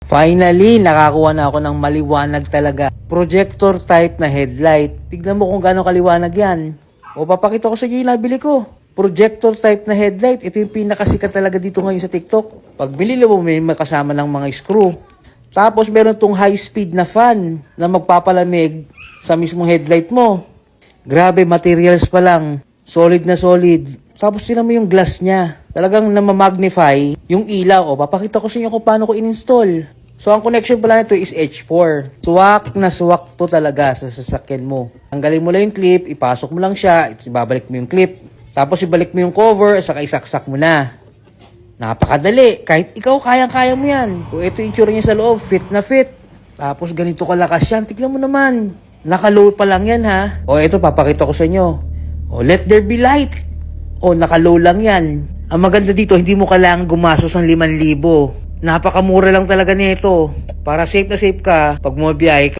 Finally, nakakuha na ako ng maliwanag talaga. Projector type na headlight. Tignan mo kung gaano kaliwanag yan. O papakita ko sa inyo yung nabili ko. Projector type na headlight. Ito yung pinakasikat talaga dito ngayon sa TikTok. Pag binili mo, may makasama ng mga screw. Tapos meron tong high speed na fan na magpapalamig sa mismong headlight mo. Grabe, materials pa lang. Solid na solid. Tapos tinan mo yung glass niya. Talagang namamagnify yung ilaw. O papakita ko sa inyo kung paano ko in-install. So, ang connection pala nito is H4. Swak na swak to talaga sa sasakyan mo. Tanggalin mo lang yung clip, ipasok mo lang siya, ibabalik mo yung clip. Tapos, ibalik mo yung cover, saka isaksak mo na. Napakadali. Kahit ikaw, kayang-kaya mo yan. Kung ito yung tsura niya sa loob, fit na fit. Tapos, ganito kalakas yan. Tignan mo naman. Naka-low pa lang yan, ha? O, ito, papakita ko sa inyo. O, let there be light. O, naka-low lang yan. Ang maganda dito, hindi mo kailangan gumastos ng 5,000. Napakamura lang talaga nito. Para safe na safe ka pag bumabiyahe ka.